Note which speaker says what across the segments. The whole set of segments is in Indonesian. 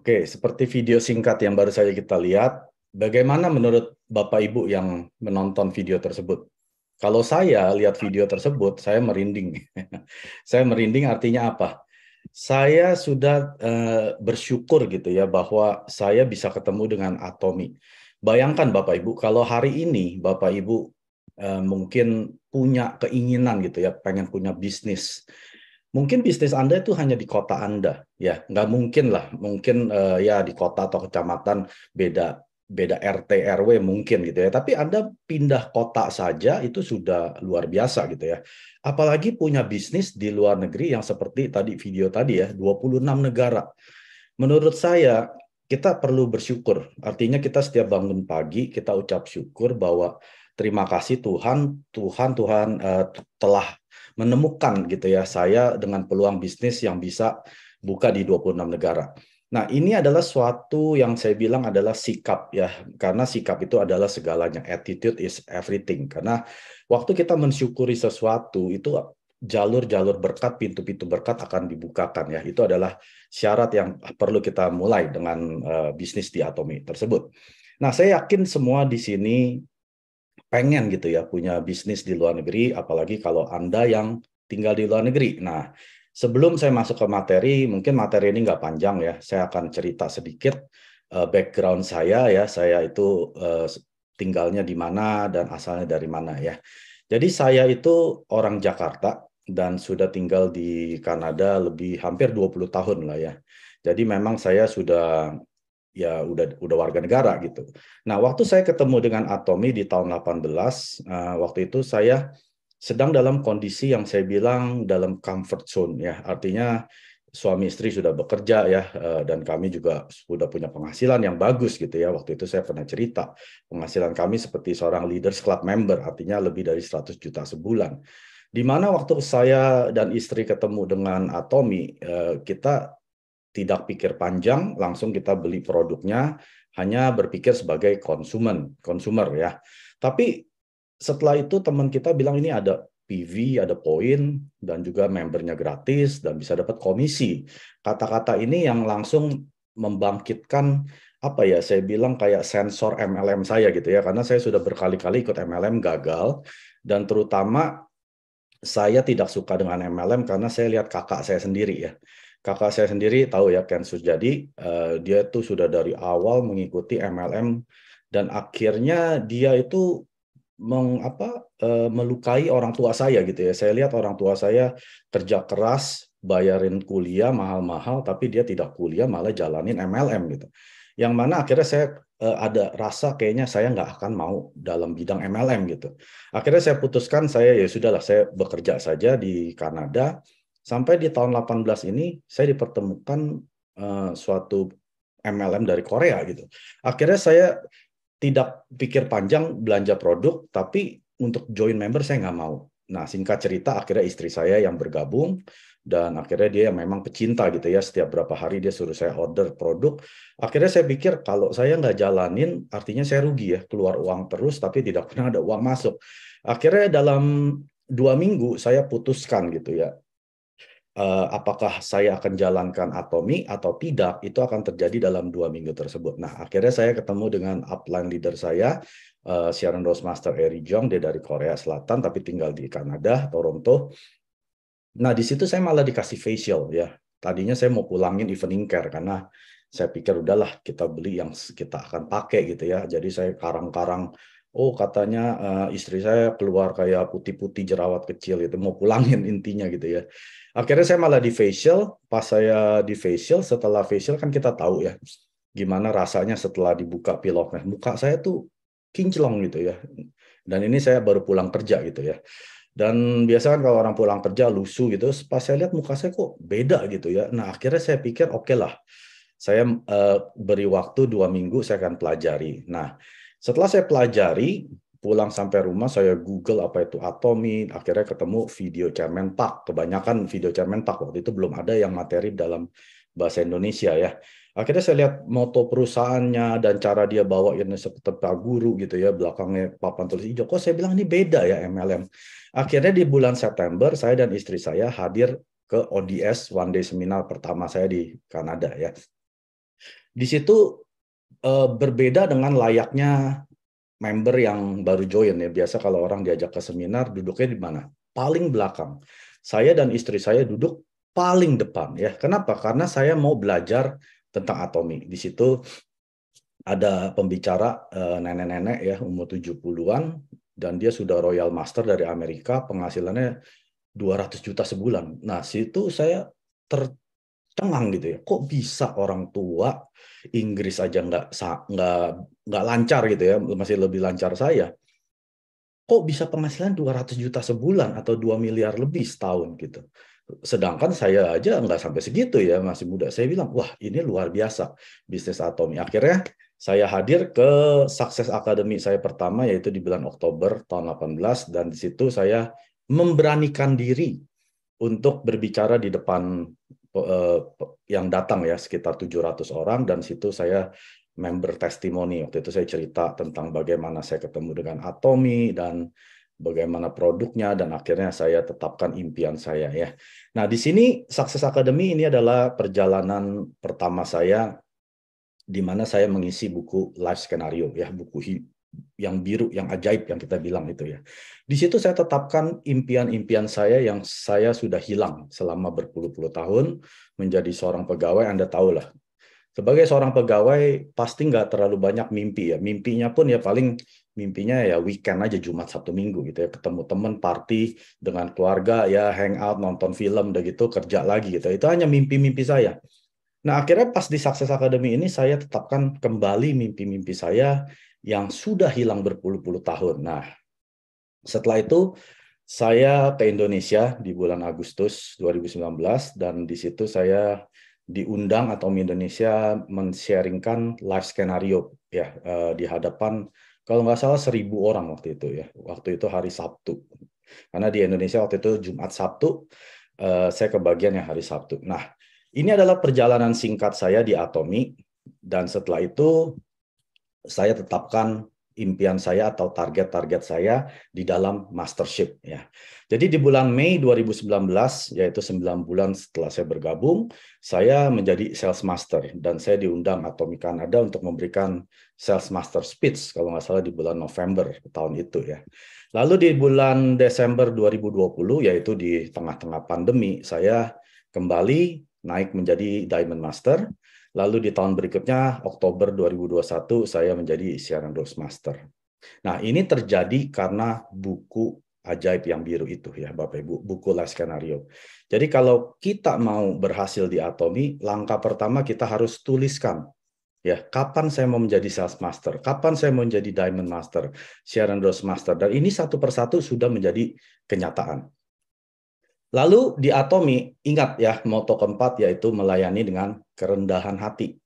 Speaker 1: Oke, seperti video singkat yang baru saja kita lihat, bagaimana menurut Bapak Ibu yang menonton video tersebut? Kalau saya lihat video tersebut, saya merinding. Saya merinding artinya apa? Saya sudah bersyukur gitu ya bahwa saya bisa ketemu dengan Atomy. Bayangkan Bapak Ibu, kalau hari ini Bapak Ibu mungkin punya keinginan gitu ya, pengen punya bisnis. Mungkin bisnis Anda itu hanya di kota Anda, ya nggak mungkin lah, mungkin ya di kota atau kecamatan beda beda RT RW mungkin gitu ya. Tapi Anda pindah kota saja itu sudah luar biasa gitu ya. Apalagi punya bisnis di luar negeri yang seperti tadi video tadi ya, 26 negara. Menurut saya kita perlu bersyukur. Artinya kita setiap bangun pagi kita ucap syukur bahwa terima kasih Tuhan, Tuhan telah menemukan gitu ya saya dengan peluang bisnis yang bisa buka di 26 negara. Nah, ini adalah suatu yang saya bilang adalah sikap ya, karena sikap itu adalah segalanya. Attitude is everything. Karena waktu kita mensyukuri sesuatu itu jalur-jalur berkat, pintu-pintu berkat akan dibukakan ya. Itu adalah syarat yang perlu kita mulai dengan bisnis di Atomy tersebut. Nah, saya yakin semua di sini pengen gitu ya punya bisnis di luar negeri, apalagi kalau Anda yang tinggal di luar negeri. Nah, sebelum saya masuk ke materi, mungkin materi ini nggak panjang ya, saya akan cerita sedikit background saya ya, saya itu tinggalnya di mana dan asalnya dari mana ya. Jadi saya itu orang Jakarta dan sudah tinggal di Kanada lebih hampir 20 tahun lah ya. Jadi memang saya sudah ya udah warga negara gitu. Nah, waktu saya ketemu dengan Atomy di tahun 18, waktu itu saya sedang dalam kondisi yang saya bilang dalam comfort zone ya. Artinya suami istri sudah bekerja ya, dan kami juga sudah punya penghasilan yang bagus gitu ya. Waktu itu saya pernah cerita, penghasilan kami seperti seorang Leaders Club member, artinya lebih dari 100 juta sebulan. Di mana waktu saya dan istri ketemu dengan Atomy, kita tidak pikir panjang, langsung kita beli produknya, hanya berpikir sebagai konsumer ya. Tapi setelah itu teman kita bilang ini ada PV, ada poin, dan juga membernya gratis, dan bisa dapat komisi. Kata-kata ini yang langsung membangkitkan, apa ya, saya bilang kayak sensor MLM saya gitu ya, karena saya sudah berkali-kali ikut MLM gagal, dan terutama saya tidak suka dengan MLM karena saya lihat kakak saya sendiri ya. Kakak saya sendiri tahu ya Ken Sujadi, dia itu sudah dari awal mengikuti MLM dan akhirnya dia itu melukai orang tua saya gitu ya. Saya lihat orang tua saya kerja keras, bayarin kuliah mahal-mahal, tapi dia tidak kuliah malah jalanin MLM gitu. Yang mana akhirnya saya ada rasa kayaknya saya nggak akan mau dalam bidang MLM gitu. Akhirnya saya putuskan saya ya sudahlah saya bekerja saja di Kanada. Sampai di tahun 18 ini saya dipertemukan suatu MLM dari Korea gitu. Akhirnya saya tidak pikir panjang belanja produk, tapi untuk join member saya nggak mau. Nah, singkat cerita, akhirnya istri saya yang bergabung, dan akhirnya dia yang memang pecinta gitu ya, setiap berapa hari dia suruh saya order produk. Akhirnya saya pikir, kalau saya nggak jalanin, artinya saya rugi ya, keluar uang terus, tapi tidak pernah ada uang masuk. Akhirnya dalam 2 minggu, saya putuskan gitu ya, apakah saya akan jalankan Atomy atau tidak, itu akan terjadi dalam 2 minggu tersebut. Nah, akhirnya saya ketemu dengan upline leader saya, Sharon Rose Master Eri Jong, dia dari Korea Selatan, tapi tinggal di Kanada, Toronto. Nah, di situ saya malah dikasih facial ya. Tadinya saya mau pulangin evening care, karena saya pikir udahlah kita beli yang kita akan pakai gitu ya. Jadi saya karang-karang, oh katanya istri saya keluar kayak putih-putih jerawat kecil itu, mau pulangin intinya gitu ya. Akhirnya saya malah di facial. Pas saya di facial, setelah facial kan kita tahu ya gimana rasanya setelah dibuka piloknya. Muka saya tuh kinclong gitu ya. Dan ini saya baru pulang kerja gitu ya. Dan biasa kan kalau orang pulang kerja lusuh gitu, pas saya lihat muka saya kok beda gitu ya. Nah, akhirnya saya pikir oke lah, saya beri waktu 2 minggu, saya akan pelajari. Nah, setelah saya pelajari, pulang sampai rumah, saya Google apa itu Atomy, akhirnya ketemu video Chairman Park. Kebanyakan video Chairman Park, waktu itu belum ada yang materi dalam bahasa Indonesia ya. Akhirnya saya lihat moto perusahaannya dan cara dia bawain seperti Pak Guru gitu ya, belakangnya papan tulis hijau. Kok saya bilang ini beda ya MLM. Akhirnya di bulan September, saya dan istri saya hadir ke ODS One Day Seminar pertama saya di Kanada ya. Di situ berbeda dengan layaknya member yang baru join ya. Biasa kalau orang diajak ke seminar duduknya di mana? Paling belakang. Saya dan istri saya duduk paling depan ya. Kenapa? Karena saya mau belajar tentang atomi. Di situ ada pembicara nenek-nenek ya umur 70-an dan dia sudah Royal Master dari Amerika, penghasilannya 200 juta sebulan. Nah, situ saya tercengang gitu ya. Kok bisa orang tua Inggris aja nggak lancar gitu ya, masih lebih lancar saya. Kok bisa penghasilan 200 juta sebulan atau 2 miliar lebih setahun gitu. Sedangkan saya aja nggak sampai segitu ya, masih muda. Saya bilang, wah ini luar biasa bisnis atomi. Akhirnya saya hadir ke Success Academy saya pertama, yaitu di bulan Oktober tahun 18, dan di situ saya memberanikan diri untuk berbicara di depan yang datang ya, sekitar 700 orang, dan situ saya member testimoni. Waktu itu saya cerita tentang bagaimana saya ketemu dengan Atomi dan bagaimana produknya, dan akhirnya saya tetapkan impian saya ya. Nah, di sini Success Academy ini adalah perjalanan pertama saya di mana saya mengisi buku life scenario ya, buku yang biru, yang ajaib yang kita bilang itu ya. Di situ saya tetapkan impian-impian saya yang saya sudah hilang selama berpuluh-puluh tahun menjadi seorang pegawai. Anda tahu lah, sebagai seorang pegawai pasti nggak terlalu banyak mimpi ya. Mimpinya pun ya paling mimpinya ya weekend aja, Jumat Sabtu Minggu gitu ya, ketemu teman, party dengan keluarga ya, hangout, nonton film, udah gitu kerja lagi gitu. Itu hanya mimpi-mimpi saya. Nah, akhirnya pas di Success Academy ini saya tetapkan kembali mimpi-mimpi saya yang sudah hilang berpuluh-puluh tahun. Nah, setelah itu saya ke Indonesia di bulan Agustus 2019, dan di situ saya diundang atau Indonesia men-sharingkan live skenario ya, di hadapan kalau nggak salah 1.000 orang waktu itu ya. Waktu itu hari Sabtu. Karena di Indonesia waktu itu Jumat Sabtu, saya kebagian yang hari Sabtu. Nah, ini adalah perjalanan singkat saya di Atomi, dan setelah itu saya tetapkan impian saya atau target-target saya di dalam mastership ya. Jadi di bulan Mei 2019, yaitu 9 bulan setelah saya bergabung, saya menjadi sales master, dan saya diundang Atomi Kanada untuk memberikan sales master speech kalau nggak salah di bulan November tahun itu ya. Lalu di bulan Desember 2020, yaitu di tengah-tengah pandemi, saya kembali naik menjadi Diamond Master. Lalu di tahun berikutnya, Oktober 2021, saya menjadi Siaran Rose Master. Nah, ini terjadi karena buku ajaib yang biru itu ya, Bapak Ibu, buku life skenario. Jadi kalau kita mau berhasil di Atomi, langkah pertama kita harus tuliskan ya, kapan saya mau menjadi sales master, kapan saya mau menjadi diamond master, Siaran Rose Master, dan ini satu persatu sudah menjadi kenyataan. Lalu di Atomi, ingat ya, moto keempat yaitu melayani dengan kerendahan hati.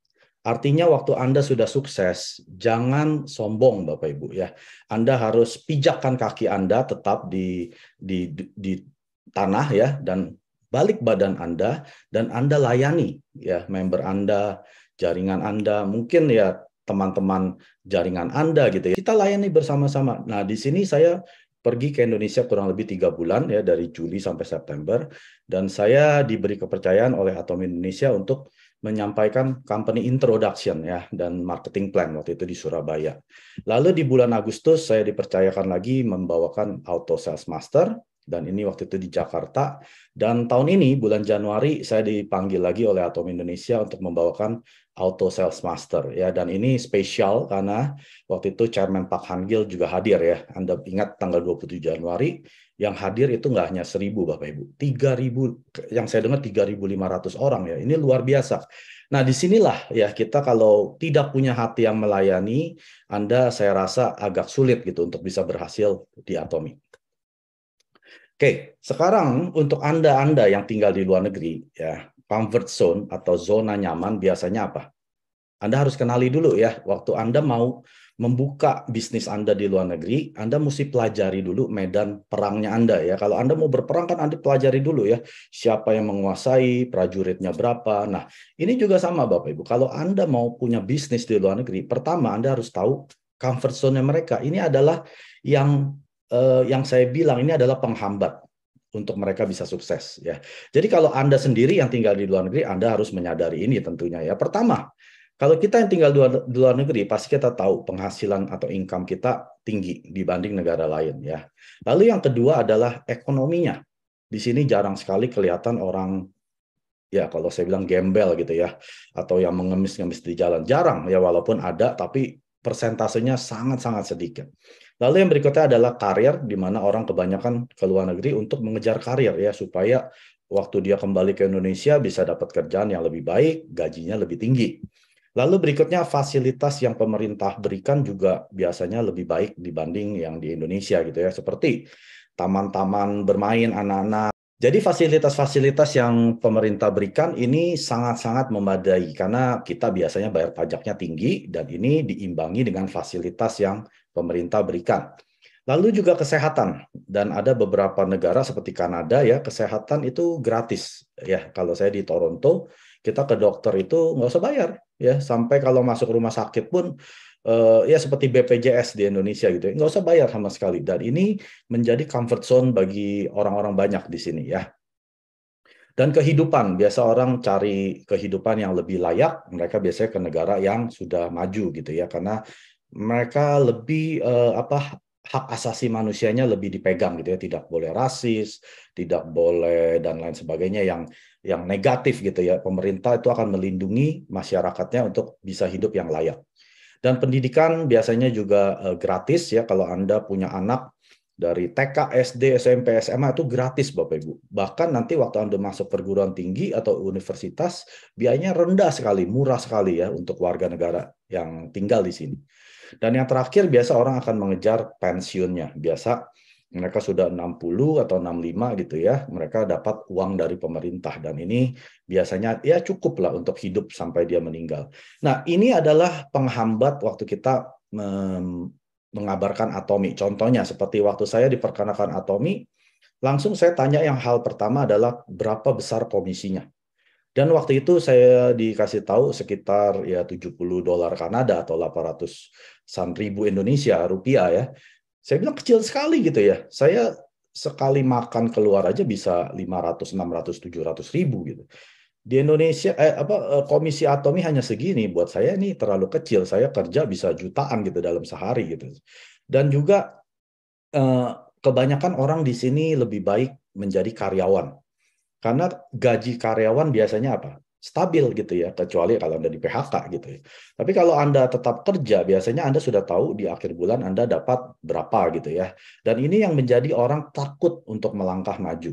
Speaker 1: Artinya waktu Anda sudah sukses, jangan sombong Bapak Ibu ya. Anda harus pijakkan kaki Anda tetap di tanah ya, dan balik badan Anda, dan Anda layani ya member Anda, jaringan Anda, mungkin ya teman-teman jaringan Anda gitu ya. Kita layani bersama-sama. Nah, di sini saya pergi ke Indonesia kurang lebih 3 bulan ya, dari Juli sampai September, dan saya diberi kepercayaan oleh Atomi Indonesia untuk menyampaikan company introduction ya dan marketing plan waktu itu di Surabaya. Lalu di bulan Agustus saya dipercayakan lagi membawakan Auto Sales Master, dan ini waktu itu di Jakarta. Dan tahun ini bulan Januari saya dipanggil lagi oleh Atomi Indonesia untuk membawakan Auto Sales Master ya, dan ini spesial karena waktu itu Chairman Pak Hangil juga hadir ya. Anda ingat tanggal 27 Januari yang hadir itu nggak hanya 1.000 Bapak Ibu, 3.000, yang saya dengar 3.500 orang ya. Ini luar biasa. Nah, disinilah ya kita kalau tidak punya hati yang melayani, Anda saya rasa agak sulit gitu untuk bisa berhasil di Atomi. Oke, sekarang untuk Anda yang tinggal di luar negeri ya, comfort zone atau zona nyaman biasanya apa? Anda harus kenali dulu ya, waktu Anda mau membuka bisnis Anda di luar negeri, Anda mesti pelajari dulu medan perangnya Anda ya. Kalau Anda mau berperang kan Anda pelajari dulu ya, siapa yang menguasai, prajuritnya berapa. Nah, ini juga sama Bapak Ibu. Kalau Anda mau punya bisnis di luar negeri, pertama Anda harus tahu comfort zone mereka. Ini adalah yang saya bilang ini adalah penghambat untuk mereka bisa sukses ya. Jadi kalau Anda sendiri yang tinggal di luar negeri, Anda harus menyadari ini tentunya ya. Pertama, Kalau kita yang tinggal di luar negeri, pasti kita tahu penghasilan atau income kita tinggi dibanding negara lain ya. Lalu yang kedua adalah ekonominya. Di sini jarang sekali kelihatan orang, ya kalau saya bilang gembel gitu ya, atau yang mengemis-ngemis di jalan. Jarang ya, walaupun ada, tapi persentasenya sangat-sangat sedikit. Lalu yang berikutnya adalah karir, di mana orang kebanyakan ke luar negeri untuk mengejar karir ya, supaya waktu dia kembali ke Indonesia bisa dapat kerjaan yang lebih baik, gajinya lebih tinggi. Lalu berikutnya fasilitas yang pemerintah berikan juga biasanya lebih baik dibanding yang di Indonesia gitu ya, seperti taman-taman bermain anak-anak. Jadi fasilitas-fasilitas yang pemerintah berikan ini sangat-sangat memadai karena kita biasanya bayar pajaknya tinggi dan ini diimbangi dengan fasilitas yang pemerintah berikan. Lalu juga kesehatan, dan ada beberapa negara seperti Kanada ya, kesehatan itu gratis ya. Kalau saya di Toronto, kita ke dokter itu nggak usah bayar ya, sampai kalau masuk rumah sakit pun ya seperti BPJS di Indonesia gitu ya, nggak usah bayar sama sekali. Dan ini menjadi comfort zone bagi orang-orang banyak di sini ya. Dan kehidupan, biasa orang cari kehidupan yang lebih layak, mereka biasanya ke negara yang sudah maju gitu ya, karena mereka lebih hak asasi manusianya lebih dipegang gitu ya, tidak boleh rasis, tidak boleh dan lain sebagainya yang negatif gitu ya. Pemerintah itu akan melindungi masyarakatnya untuk bisa hidup yang layak. Dan pendidikan biasanya juga gratis ya, kalau Anda punya anak dari TK, SD, SMP, SMA itu gratis Bapak Ibu. Bahkan nanti waktu Anda masuk perguruan tinggi atau universitas, biayanya rendah sekali, murah sekali ya untuk warga negara yang tinggal di sini. Dan yang terakhir, biasa orang akan mengejar pensiunnya. Biasa mereka sudah 60 atau 65 gitu ya, mereka dapat uang dari pemerintah. Dan ini biasanya ya cukup lah untuk hidup sampai dia meninggal. Nah, ini adalah penghambat waktu kita mengabarkan Atomi. Contohnya, seperti waktu saya diperkenalkan Atomi, langsung saya tanya yang hal pertama adalah berapa besar komisinya. Dan waktu itu saya dikasih tahu sekitar ya $70 Kanada atau 800-an ribu Indonesia rupiah ya. Saya bilang kecil sekali gitu ya. Saya sekali makan keluar aja bisa 500, 600, 700 ribu gitu. Di Indonesia komisi Atomi hanya segini, buat saya ini terlalu kecil. Saya kerja bisa jutaan gitu dalam sehari gitu. Dan juga kebanyakan orang di sini lebih baik menjadi karyawan. Karena gaji karyawan biasanya apa? Stabil gitu ya, kecuali kalau Anda di PHK gitu ya. Tapi kalau Anda tetap kerja, biasanya Anda sudah tahu di akhir bulan Anda dapat berapa gitu ya. Dan ini yang menjadi orang takut untuk melangkah maju.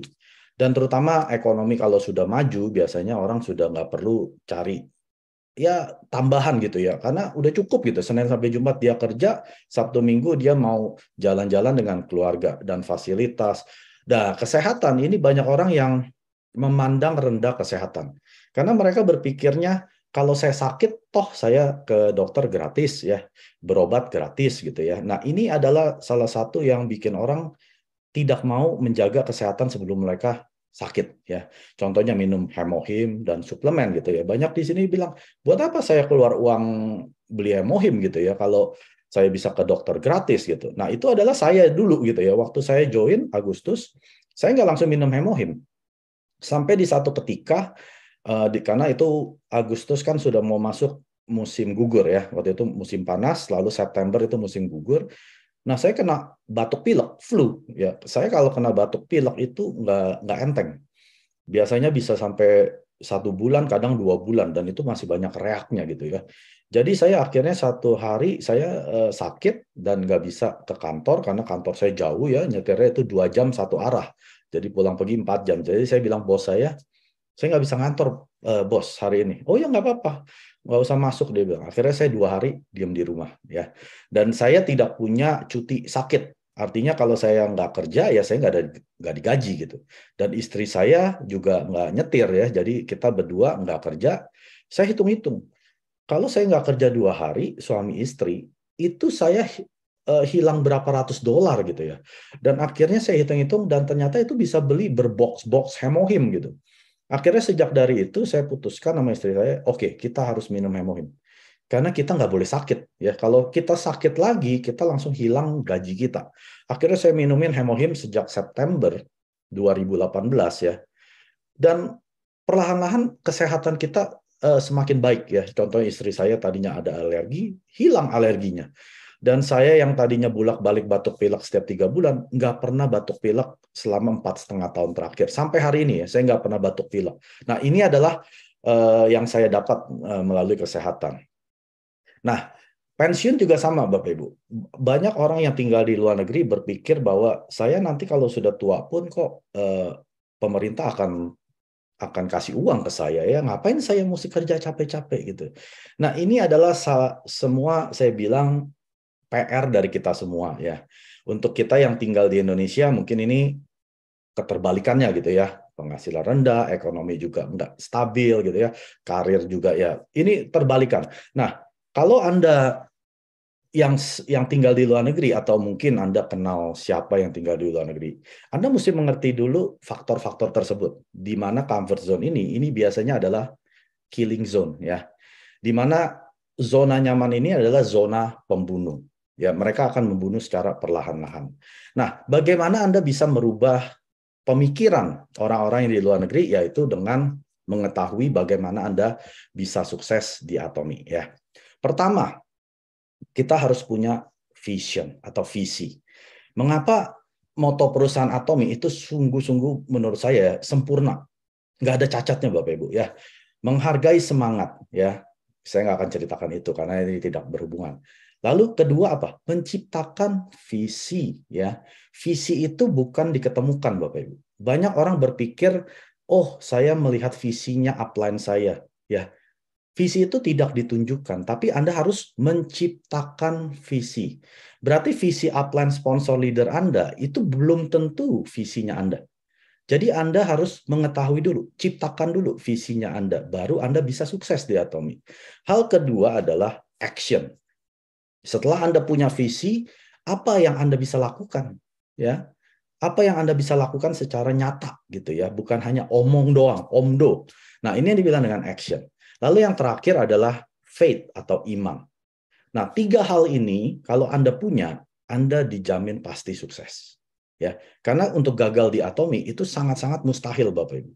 Speaker 1: Dan terutama ekonomi kalau sudah maju, biasanya orang sudah nggak perlu cari ya tambahan gitu ya, karena udah cukup gitu. Senin sampai Jumat dia kerja, Sabtu Minggu dia mau jalan-jalan dengan keluarga dan fasilitas. Nah, kesehatan ini banyak orang yang memandang rendah kesehatan. Karena mereka berpikirnya kalau saya sakit, toh saya ke dokter gratis ya, berobat gratis gitu ya. Nah, ini adalah salah satu yang bikin orang tidak mau menjaga kesehatan sebelum mereka sakit ya. Contohnya minum hemohim dan suplemen gitu ya. Banyak di sini bilang, buat apa saya keluar uang beli hemohim gitu ya kalau saya bisa ke dokter gratis gitu. Nah, itu adalah saya dulu gitu ya. Waktu saya join Agustus, saya nggak langsung minum hemohim. Sampai di satu ketika, karena itu Agustus kan sudah mau masuk musim gugur ya. Waktu itu musim panas, lalu September itu musim gugur. Nah, saya kena batuk pilek, flu. Ya, saya kalau kena batuk pilek itu nggak enteng. Biasanya bisa sampai 1 bulan, kadang 2 bulan, dan itu masih banyak reaknya gitu ya. Jadi saya akhirnya satu hari saya sakit dan nggak bisa ke kantor karena kantor saya jauh ya, nyetirnya itu 2 jam satu arah. Jadi pulang pergi 4 jam. Jadi saya bilang bos saya nggak bisa ngantor bos hari ini. Oh ya nggak apa-apa, nggak usah masuk dia bilang. Akhirnya saya 2 hari diam di rumah ya. Dan saya tidak punya cuti sakit. Artinya kalau saya nggak kerja ya saya nggak digaji gitu. Dan istri saya juga nggak nyetir ya. Jadi kita berdua nggak kerja. Saya hitung-hitung. Kalau saya nggak kerja 2 hari, suami istri itu saya hilang berapa ratus dolar gitu ya. Dan akhirnya saya hitung-hitung dan ternyata itu bisa beli berbox-box hemohim gitu. Akhirnya sejak dari itu saya putuskan sama istri saya, oke, kita harus minum hemohim. Karena kita nggak boleh sakit. Ya, kalau kita sakit lagi, kita langsung hilang gaji kita. Akhirnya saya minumin hemohim sejak September 2018 ya. Dan perlahan-lahan kesehatan kita semakin baik ya. Contohnya istri saya tadinya ada alergi, hilang alerginya. Dan saya yang tadinya bolak-balik batuk pilek setiap 3 bulan, nggak pernah batuk pilek selama 4,5 tahun terakhir. Sampai hari ini ya, saya nggak pernah batuk pilek. Nah, ini adalah yang saya dapat melalui kesehatan. Nah, pensiun juga sama, Bapak Ibu. Banyak orang yang tinggal di luar negeri berpikir bahwa saya nanti kalau sudah tua pun kok pemerintah akan kasih uang ke saya ya, ngapain saya mesti kerja capek-capek gitu. Nah, ini adalah semua saya bilang PR dari kita semua ya. Untuk kita yang tinggal di Indonesia mungkin ini keterbalikannya gitu ya. Penghasilan rendah, ekonomi juga enggak stabil gitu ya. Karir juga ya. Ini terbalikan. Nah, kalau Anda yang tinggal di luar negeri atau mungkin Anda kenal siapa yang tinggal di luar negeri, Anda mesti mengerti dulu faktor-faktor tersebut. Di mana comfort zone ini biasanya adalah killing zone ya. Di mana zona nyaman ini adalah zona pembunuh. Ya, mereka akan membunuh secara perlahan-lahan. Nah, bagaimana Anda bisa merubah pemikiran orang-orang yang di luar negeri, yaitu dengan mengetahui bagaimana Anda bisa sukses di Atomy ya. Pertama, kita harus punya vision atau visi. Mengapa moto perusahaan Atomy itu sungguh-sungguh menurut saya sempurna. Nggak ada cacatnya Bapak Ibu ya. Menghargai semangat ya. Saya nggak akan ceritakan itu karena ini tidak berhubungan. Lalu kedua apa? Menciptakan visi ya. Visi itu bukan diketemukan Bapak Ibu. Banyak orang berpikir, oh saya melihat visinya upline saya ya. Visi itu tidak ditunjukkan, tapi Anda harus menciptakan visi. Berarti visi upline sponsor leader Anda itu belum tentu visinya Anda. Jadi Anda harus mengetahui dulu, ciptakan dulu visinya Anda, baru Anda bisa sukses di Atomy. Hal kedua adalah action. Setelah Anda punya visi, apa yang Anda bisa lakukan? Ya, apa yang Anda bisa lakukan secara nyata gitu ya, bukan hanya omong doang, omdo. Nah, ini yang dibilang dengan action. Lalu yang terakhir adalah faith atau iman. Nah, 3 hal ini kalau Anda punya, Anda dijamin pasti sukses. Ya, karena untuk gagal di Atomy itu sangat-sangat mustahil Bapak Ibu.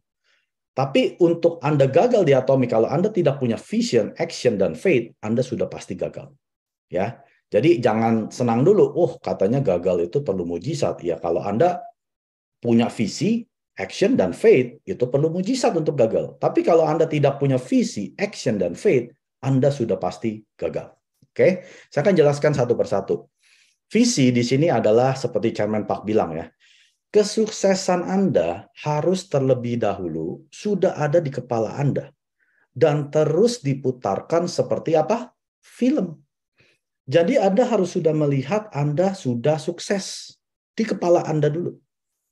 Speaker 1: Tapi untuk Anda gagal di Atomy kalau Anda tidak punya vision, action dan faith, Anda sudah pasti gagal. Ya. Jadi jangan senang dulu, oh katanya gagal itu perlu mujizat. Ya, kalau Anda punya visi, action, dan faith, itu perlu mujizat untuk gagal. Tapi kalau Anda tidak punya visi, action, dan faith, Anda sudah pasti gagal. Oke, saya akan jelaskan satu persatu. Visi di sini adalah seperti Chairman Park bilang ya, kesuksesan Anda harus terlebih dahulu sudah ada di kepala Anda. Dan terus diputarkan seperti apa? Film. Jadi Anda harus sudah melihat Anda sudah sukses di kepala Anda dulu.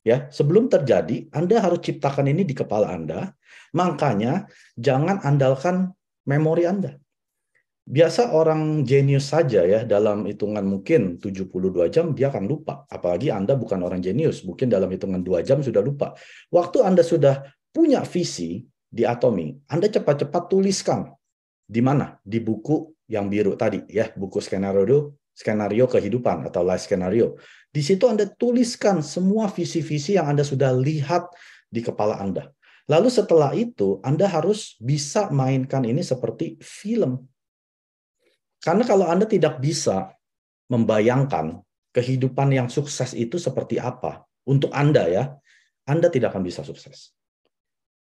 Speaker 1: Ya, sebelum terjadi, Anda harus ciptakan ini di kepala Anda. Makanya jangan andalkan memori Anda. Biasa orang jenius saja ya, dalam hitungan mungkin 72 jam dia akan lupa. Apalagi Anda bukan orang jenius, mungkin dalam hitungan 2 jam sudah lupa. Waktu Anda sudah punya visi di Atomy, Anda cepat-cepat tuliskan. Di mana? Di buku yang biru tadi ya, buku skenario kehidupan atau life skenario. Di situ Anda tuliskan semua visi-visi yang Anda sudah lihat di kepala Anda. Lalu setelah itu Anda harus bisa mainkan ini seperti film. Karena kalau Anda tidak bisa membayangkan kehidupan yang sukses itu seperti apa untuk Anda ya, Anda tidak akan bisa sukses.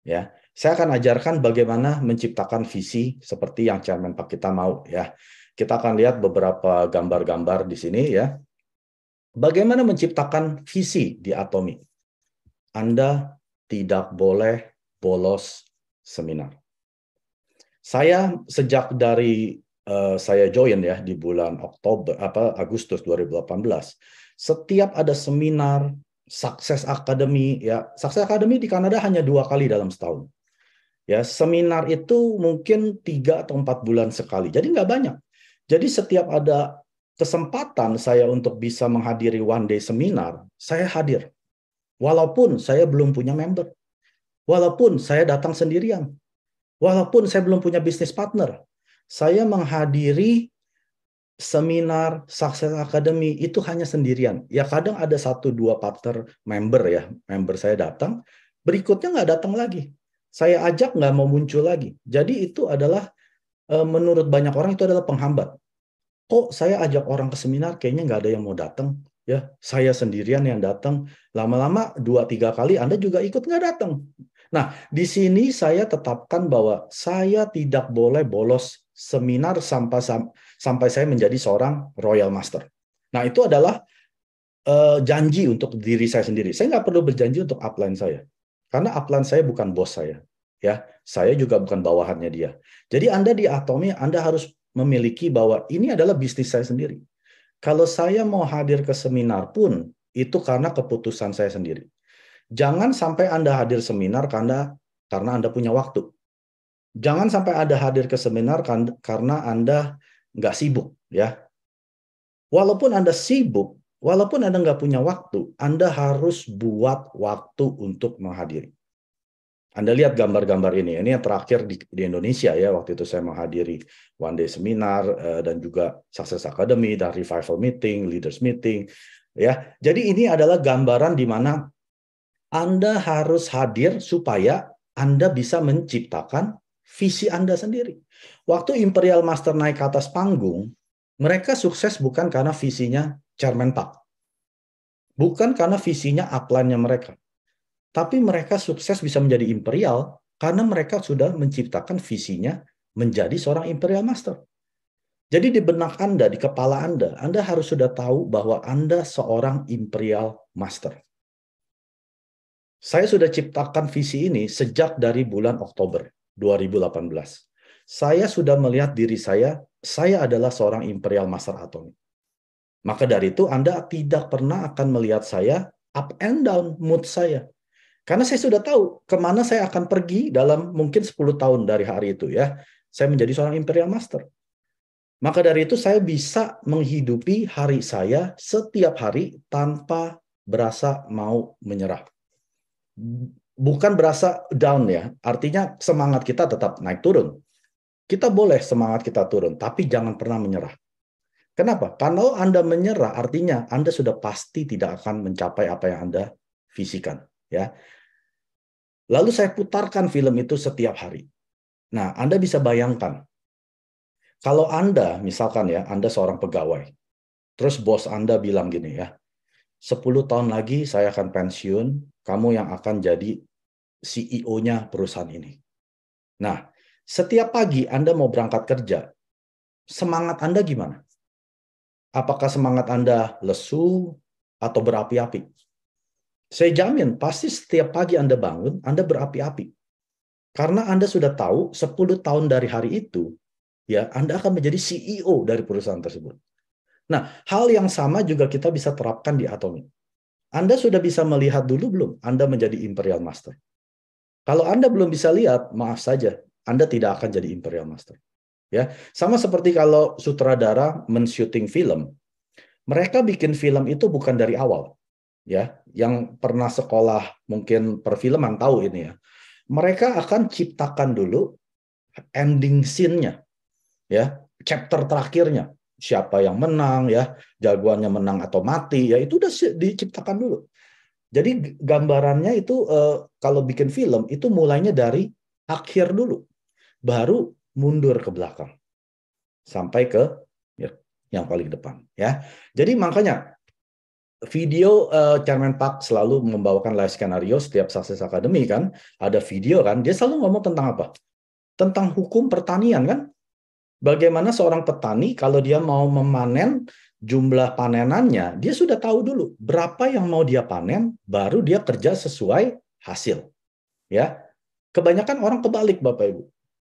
Speaker 1: Ya, saya akan ajarkan bagaimana menciptakan visi seperti yang Chairman Pak kita mau ya. Kita akan lihat beberapa gambar-gambar di sini ya. Bagaimana menciptakan visi di Atomy? Anda tidak boleh bolos seminar. Saya sejak dari saya join ya di bulan Agustus 2018, setiap ada seminar Success Academy ya, Success Academy di Kanada hanya 2 kali dalam setahun. Ya, seminar itu mungkin 3 atau 4 bulan sekali. Jadi nggak banyak. Jadi setiap ada kesempatan saya untuk bisa menghadiri one day seminar, saya hadir. Walaupun saya belum punya member. Walaupun saya datang sendirian. Walaupun saya belum punya bisnis partner. Saya menghadiri seminar Success Academy itu hanya sendirian. Ya kadang ada 1-2 partner member ya, member saya datang, berikutnya nggak datang lagi. Saya ajak nggak mau muncul lagi. Jadi itu adalah, menurut banyak orang itu adalah penghambat. Kok saya ajak orang ke seminar, kayaknya nggak ada yang mau datang. Ya, saya sendirian yang datang. Lama-lama 2-3 kali Anda juga ikut nggak datang. Nah, di sini saya tetapkan bahwa saya tidak boleh bolos seminar sampai saya menjadi seorang Royal Master. Nah, itu adalah janji untuk diri saya sendiri. Saya nggak perlu berjanji untuk upline saya. Karena upline saya bukan bos saya. Ya, saya juga bukan bawahannya dia. Jadi Anda di Atomi, Anda harus memiliki bahwa ini adalah bisnis saya sendiri. Kalau saya mau hadir ke seminar pun, itu karena keputusan saya sendiri. Jangan sampai Anda hadir seminar karena Anda punya waktu. Jangan sampai Anda hadir ke seminar karena Anda nggak sibuk. Ya, walaupun Anda sibuk, walaupun Anda nggak punya waktu, Anda harus buat waktu untuk menghadiri. Anda lihat gambar-gambar ini. Ini yang terakhir di Indonesia ya. Waktu itu saya menghadiri One Day Seminar dan juga Success Academy dan Revival Meeting, Leaders Meeting. Ya, jadi ini adalah gambaran di mana Anda harus hadir supaya Anda bisa menciptakan visi Anda sendiri. Waktu Imperial Master naik ke atas panggung, mereka sukses bukan karena visinya Chairman Park. Bukan karena visinya upline-nya mereka. Tapi mereka sukses bisa menjadi imperial karena mereka sudah menciptakan visinya menjadi seorang imperial master. Jadi di benak Anda, di kepala Anda harus sudah tahu bahwa Anda seorang imperial master. Saya sudah ciptakan visi ini sejak dari bulan Oktober 2018. Saya sudah melihat diri saya adalah seorang imperial master Atomi. Maka dari itu Anda tidak pernah akan melihat saya up and down mood saya. Karena saya sudah tahu kemana saya akan pergi dalam mungkin 10 tahun dari hari itu ya. Saya menjadi seorang Imperial Master. Maka dari itu saya bisa menghidupi hari saya setiap hari tanpa berasa mau menyerah. Bukan berasa down ya. Artinya semangat kita tetap naik turun. Kita boleh semangat kita turun, tapi jangan pernah menyerah. Kenapa? Kalau Anda menyerah, artinya Anda sudah pasti tidak akan mencapai apa yang Anda visikan. Ya. Lalu saya putarkan film itu setiap hari. Nah, Anda bisa bayangkan, kalau Anda, misalkan ya, Anda seorang pegawai, terus bos Anda bilang gini ya, 10 tahun lagi saya akan pensiun, kamu yang akan jadi CEO-nya perusahaan ini. Nah, setiap pagi Anda mau berangkat kerja, semangat Anda gimana? Apakah semangat Anda lesu atau berapi-api? Saya jamin, pasti setiap pagi Anda bangun, Anda berapi-api. Karena Anda sudah tahu 10 tahun dari hari itu, ya Anda akan menjadi CEO dari perusahaan tersebut. Nah, hal yang sama juga kita bisa terapkan di Atomi. Anda sudah bisa melihat dulu belum Anda menjadi Imperial Master? Kalau Anda belum bisa lihat, maaf saja, Anda tidak akan jadi Imperial Master. Ya, sama seperti kalau sutradara men-syuting film, mereka bikin film itu bukan dari awal. Ya, yang pernah sekolah mungkin perfilman tahu ini ya. Mereka akan ciptakan dulu ending scene-nya, ya, chapter terakhirnya. Siapa yang menang, ya, jagoannya menang atau mati, ya itu udah diciptakan dulu. Jadi gambarannya itu kalau bikin film itu mulainya dari akhir dulu, baru mundur ke belakang sampai ke ya, yang paling depan, ya. Jadi makanya video Chairman Park selalu membawakan live skenario setiap Success Academy kan, ada video kan, dia selalu ngomong tentang apa? Tentang hukum pertanian kan? Bagaimana seorang petani kalau dia mau memanen jumlah panenannya, dia sudah tahu dulu berapa yang mau dia panen, baru dia kerja sesuai hasil. Ya, kebanyakan orang kebalik Bapak Ibu.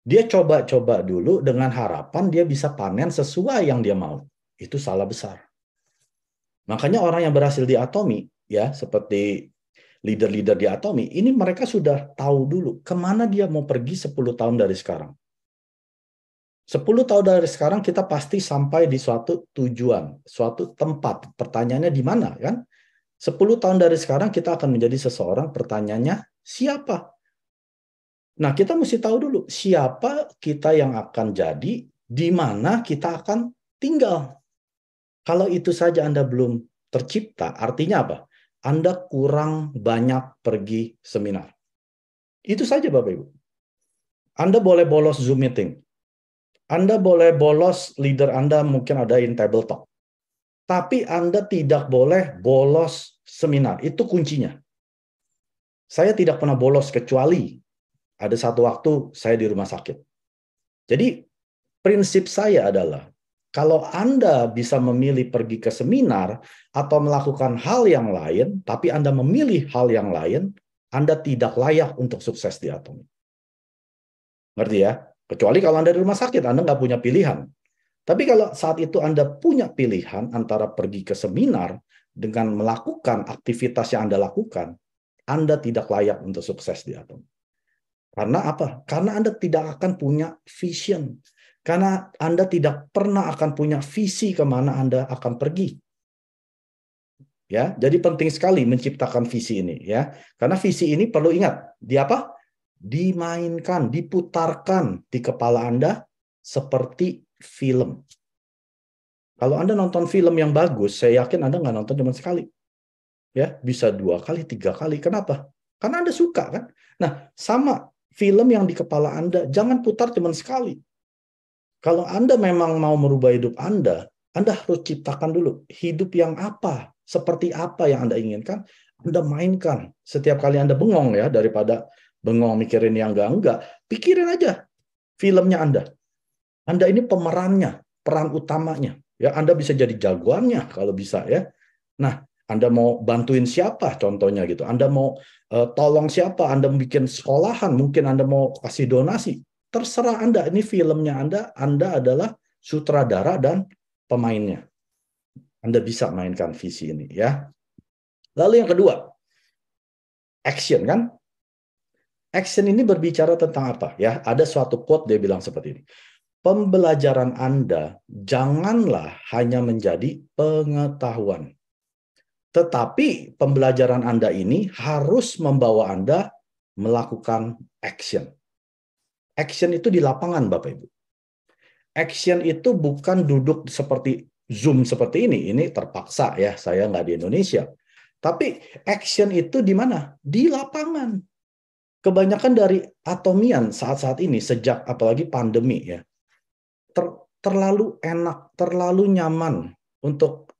Speaker 1: Dia coba-coba dulu dengan harapan dia bisa panen sesuai yang dia mau. Itu salah besar. Makanya orang yang berhasil di Atomi, ya seperti leader-leader di Atomi, ini mereka sudah tahu dulu kemana dia mau pergi 10 tahun dari sekarang. 10 tahun dari sekarang kita pasti sampai di suatu tujuan, suatu tempat. Pertanyaannya di mana kan? 10 tahun dari sekarang kita akan menjadi seseorang, pertanyaannya siapa? Nah, kita mesti tahu dulu siapa kita yang akan jadi, di mana kita akan tinggal. Kalau itu saja Anda belum tercipta, artinya apa? Anda kurang banyak pergi seminar. Itu saja Bapak Ibu. Anda boleh bolos Zoom meeting. Anda boleh bolos leader Anda mungkin adain table talk. Tapi Anda tidak boleh bolos seminar. Itu kuncinya. Saya tidak pernah bolos kecuali ada satu waktu saya di rumah sakit. Jadi prinsip saya adalah kalau Anda bisa memilih pergi ke seminar atau melakukan hal yang lain, tapi Anda memilih hal yang lain, Anda tidak layak untuk sukses di Atomi. Ngerti ya? Kecuali kalau Anda di rumah sakit, Anda nggak punya pilihan. Tapi kalau saat itu Anda punya pilihan antara pergi ke seminar dengan melakukan aktivitas yang Anda lakukan, Anda tidak layak untuk sukses di Atomi. Karena apa? Karena Anda tidak akan punya vision. Karena Anda tidak pernah akan punya visi kemana Anda akan pergi. Ya, jadi penting sekali menciptakan visi ini, ya. Karena visi ini perlu ingat, di apa? Dimainkan, diputarkan di kepala Anda seperti film. Kalau Anda nonton film yang bagus, saya yakin Anda nggak nonton cuma sekali. Ya, bisa 2 kali, 3 kali. Kenapa? Karena Anda suka, kan? Nah, sama film yang di kepala Anda, jangan putar cuma sekali. Kalau Anda memang mau merubah hidup Anda harus ciptakan dulu hidup yang apa, seperti apa yang Anda inginkan, Anda mainkan. Setiap kali Anda bengong ya, daripada bengong mikirin yang enggak, pikirin aja filmnya Anda. Anda ini pemerannya, peran utamanya. Ya, Anda bisa jadi jagoannya kalau bisa ya. Nah, Anda mau bantuin siapa contohnya gitu. Anda mau tolong siapa, Anda bikin sekolahan, mungkin Anda mau kasih donasi. Terserah Anda, ini filmnya Anda adalah sutradara dan pemainnya. Anda bisa mainkan visi ini ya. Lalu yang kedua, action kan? Action ini berbicara tentang apa ya? Ada suatu quote dia bilang seperti ini. Pembelajaran Anda janganlah hanya menjadi pengetahuan. Tetapi pembelajaran Anda ini harus membawa Anda melakukan action. Action itu di lapangan, Bapak Ibu. Action itu bukan duduk seperti Zoom seperti ini terpaksa ya, saya nggak di Indonesia. Tapi action itu di mana? Di lapangan. Kebanyakan dari Atomian saat-saat ini, sejak apalagi pandemi ya, terlalu enak, terlalu nyaman untuk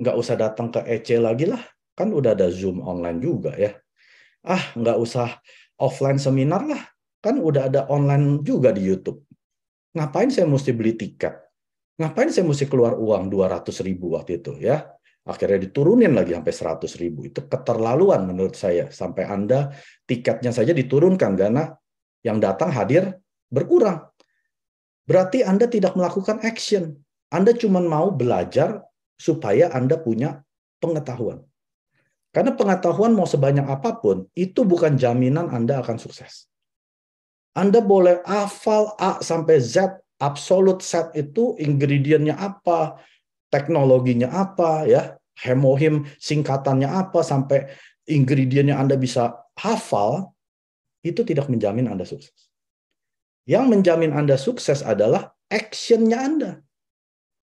Speaker 1: nggak usah datang ke EC lagi lah, kan udah ada Zoom online juga ya. Nggak usah offline seminar lah, kan udah ada online juga di YouTube. Ngapain saya mesti beli tiket? Ngapain saya mesti keluar uang 200.000 waktu itu ya? Akhirnya diturunin lagi sampai 100.000. Itu keterlaluan menurut saya. Sampai Anda tiketnya saja diturunkan karena yang datang hadir berkurang. Berarti Anda tidak melakukan action. Anda cuma mau belajar supaya Anda punya pengetahuan. Karena pengetahuan mau sebanyak apapun, itu bukan jaminan Anda akan sukses. Anda boleh hafal A sampai Z, absolute set itu ingredientnya apa, teknologinya apa, ya, hemohim singkatannya apa, sampai ingredientnya Anda bisa hafal, itu tidak menjamin Anda sukses. Yang menjamin Anda sukses adalah action-nya Anda.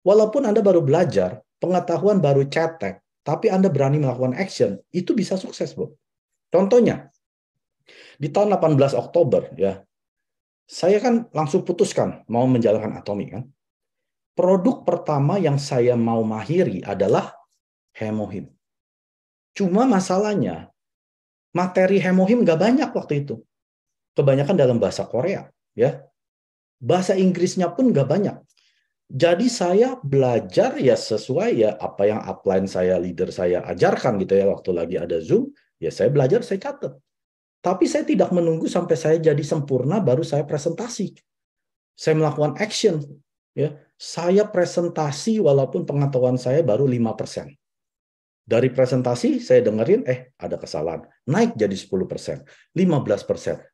Speaker 1: Walaupun Anda baru belajar, pengetahuan baru cetek, tapi Anda berani melakukan action, itu bisa sukses, Bu. Contohnya, di tahun 18 Oktober, ya, saya kan langsung putuskan mau menjalankan Atomi, kan. Produk pertama yang saya mau mahiri adalah hemohim. Cuma masalahnya, materi hemohim nggak banyak waktu itu. Kebanyakan dalam bahasa Korea, ya. Bahasa Inggrisnya pun nggak banyak. Jadi saya belajar ya sesuai ya apa yang upline saya, leader saya ajarkan gitu ya, waktu lagi ada Zoom, ya saya belajar, saya catat. Tapi saya tidak menunggu sampai saya jadi sempurna baru saya presentasi. Saya melakukan action. Ya, saya presentasi walaupun pengetahuan saya baru 5%. Dari presentasi saya dengerin, ada kesalahan. Naik jadi 10%, 15%,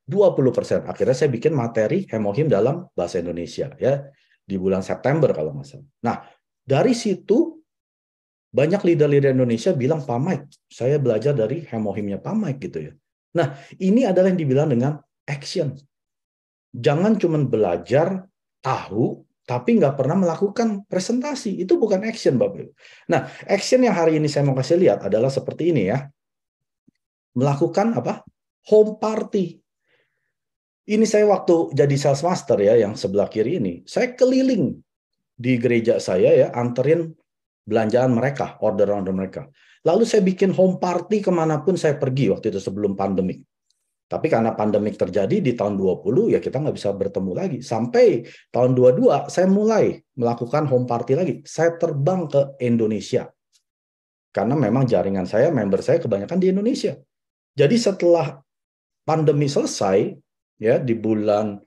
Speaker 1: 20%. Akhirnya saya bikin materi hemohim dalam bahasa Indonesia. Ya, di bulan September kalau nggak salah. Nah, dari situ banyak leader-leader Indonesia bilang, Pak Mike, saya belajar dari hemohimnya Pak Mike gitu ya. Nah, ini adalah yang dibilang dengan action. Jangan cuma belajar, tahu, tapi nggak pernah melakukan presentasi. Itu bukan action, Bapak. Nah, action yang hari ini saya mau kasih lihat adalah seperti ini ya. Melakukan apa? home party. Ini saya waktu jadi sales master ya, yang sebelah kiri ini, saya keliling di gereja saya ya, anterin belanjaan mereka, order-order mereka. Lalu saya bikin home party kemanapun saya pergi waktu itu sebelum pandemik. Tapi karena pandemik terjadi di tahun 20, ya kita nggak bisa bertemu lagi. Sampai tahun 22, saya mulai melakukan home party lagi. Saya terbang ke Indonesia. Karena memang jaringan saya, member saya kebanyakan di Indonesia. Jadi setelah pandemi selesai, ya di bulan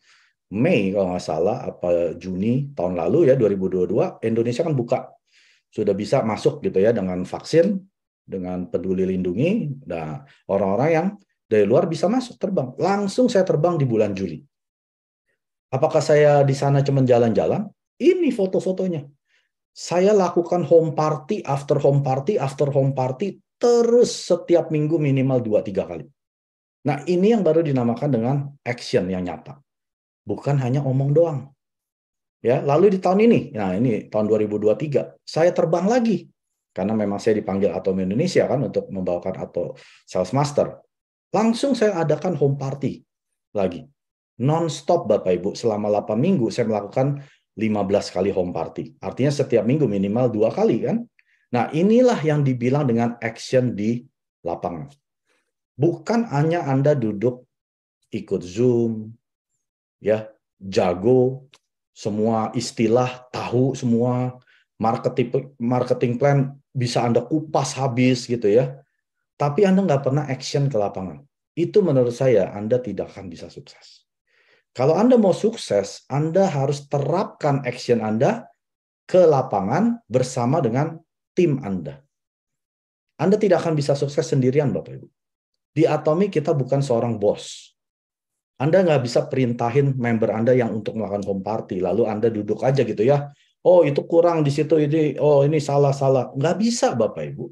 Speaker 1: Mei kalau nggak salah, apa Juni tahun lalu ya 2022, Indonesia kan buka. Sudah bisa masuk gitu ya dengan vaksin, dengan peduli lindungi. Nah, orang-orang yang dari luar bisa masuk terbang. Langsung saya terbang di bulan Juli. Apakah saya di sana cuma jalan-jalan? Ini foto-fotonya. Saya lakukan home party, after home party, after home party, terus setiap minggu minimal 2-3 kali. Nah, ini yang baru dinamakan dengan action yang nyata. Bukan hanya omong doang. Ya, lalu di tahun ini, nah ini tahun 2023, saya terbang lagi. Karena memang saya dipanggil Atom Indonesia kan untuk membawakan atau Sales Master. Langsung saya adakan home party lagi. Non-stop Bapak Ibu, selama 8 minggu saya melakukan 15 kali home party. Artinya setiap minggu minimal 2 kali kan. Nah inilah yang dibilang dengan action di lapangan. Bukan hanya Anda duduk ikut Zoom, ya jago, semua istilah, tahu semua, marketing plan bisa Anda kupas habis gitu ya. Tapi Anda nggak pernah action ke lapangan. Itu menurut saya Anda tidak akan bisa sukses. Kalau Anda mau sukses, Anda harus terapkan action Anda ke lapangan bersama dengan tim Anda. Anda tidak akan bisa sukses sendirian, Bapak Ibu. Di Atomi kita bukan seorang bos. Anda nggak bisa perintahin member Anda yang untuk melakukan home party, lalu Anda duduk aja gitu ya. Oh, itu kurang di situ, ini salah. Nggak bisa, Bapak Ibu.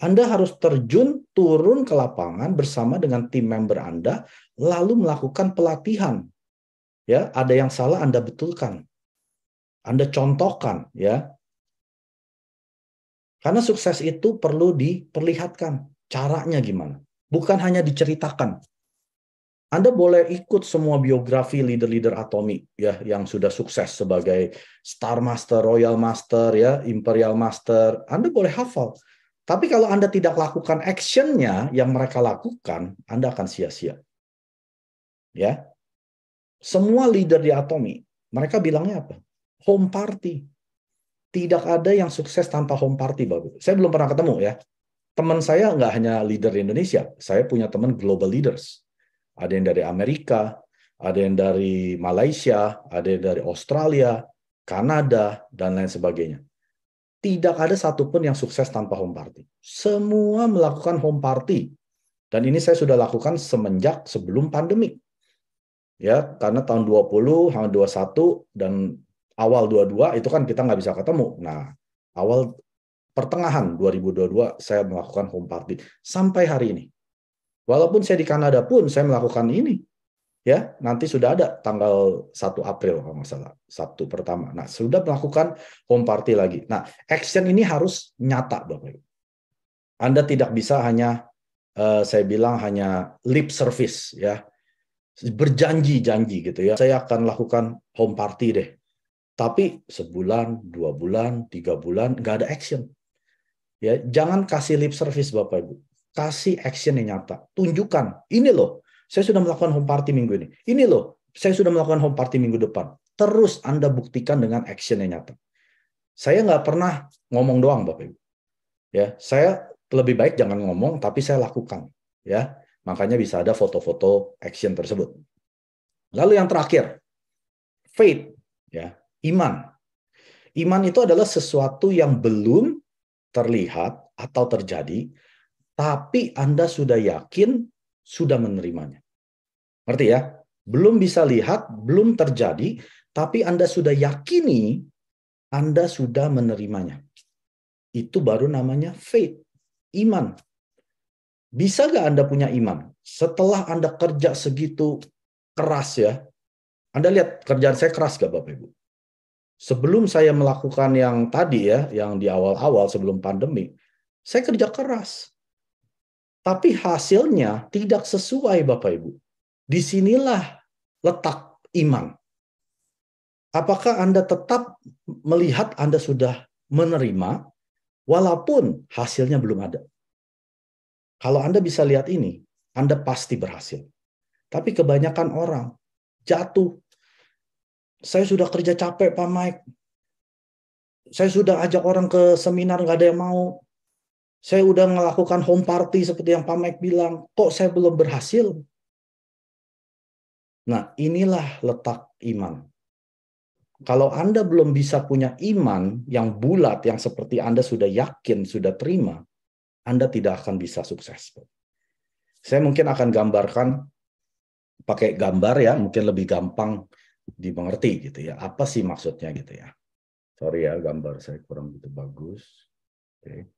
Speaker 1: Anda harus terjun, turun ke lapangan bersama dengan tim member Anda, lalu melakukan pelatihan. Ya, ada yang salah Anda betulkan. Anda contohkan, ya. Karena sukses itu perlu diperlihatkan. Caranya gimana? Bukan hanya diceritakan. Anda boleh ikut semua biografi leader-leader Atomi ya yang sudah sukses sebagai Star Master, Royal Master, ya, Imperial Master. Anda boleh hafal. Tapi kalau Anda tidak lakukan action-nya yang mereka lakukan, Anda akan sia-sia. Ya. Semua leader di Atomi, mereka bilangnya apa? Home party. Tidak ada yang sukses tanpa home party, Bapak. Saya belum pernah ketemu ya. Teman saya nggak hanya leader di Indonesia, saya punya teman global leaders. Ada yang dari Amerika, ada yang dari Malaysia, ada yang dari Australia, Kanada, dan lain sebagainya. Tidak ada satupun yang sukses tanpa home party. Semua melakukan home party. Dan ini saya sudah lakukan semenjak sebelum pandemi. Ya, karena tahun 20, 21, dan awal 22 itu kan kita nggak bisa ketemu. Nah, awal pertengahan 2022 saya melakukan home party sampai hari ini. Walaupun saya di Kanada pun saya melakukan ini. Ya, nanti sudah ada tanggal 1 April kalau nggak salah, Sabtu pertama. Nah, sudah melakukan home party lagi. Nah, action ini harus nyata, Bapak Ibu. Anda tidak bisa hanya saya bilang hanya lip service ya. Berjanji-janji gitu ya. Saya akan lakukan home party deh. Tapi sebulan, 2 bulan, 3 bulan nggak ada action. Ya, jangan kasih lip service Bapak Ibu. Kasih action yang nyata. Tunjukkan, ini loh, saya sudah melakukan home party minggu ini. Ini loh, saya sudah melakukan home party minggu depan. Terus Anda buktikan dengan action yang nyata. Saya nggak pernah ngomong doang, Bapak Ibu. Ya, saya lebih baik jangan ngomong, tapi saya lakukan. Ya, makanya bisa ada foto-foto action tersebut. Lalu yang terakhir, faith, ya, iman. Iman itu adalah sesuatu yang belum terlihat atau terjadi, tapi Anda sudah yakin, sudah menerimanya. Ngerti ya? Belum bisa lihat, belum terjadi, tapi Anda sudah yakini, Anda sudah menerimanya. Itu baru namanya faith, iman. Bisa nggak Anda punya iman? Setelah Anda kerja segitu keras ya, Anda lihat kerjaan saya keras nggak Bapak Ibu? Sebelum saya melakukan yang tadi ya, yang di awal-awal sebelum pandemi, saya kerja keras. Tapi hasilnya tidak sesuai, Bapak Ibu. Disinilah letak iman. Apakah Anda tetap melihat Anda sudah menerima, walaupun hasilnya belum ada? Kalau Anda bisa lihat ini, Anda pasti berhasil. Tapi kebanyakan orang jatuh. Saya sudah kerja capek, Pak Mike. Saya sudah ajak orang ke seminar, nggak ada yang mau. Saya udah melakukan home party seperti yang Pak Mike bilang. Kok saya belum berhasil? Nah, inilah letak iman. Kalau Anda belum bisa punya iman yang bulat, yang seperti Anda sudah yakin, sudah terima, Anda tidak akan bisa sukses. Saya mungkin akan gambarkan pakai gambar ya, mungkin lebih gampang dimengerti gitu ya. Apa sih maksudnya gitu ya. Sorry ya, gambar saya kurang begitu bagus. Oke.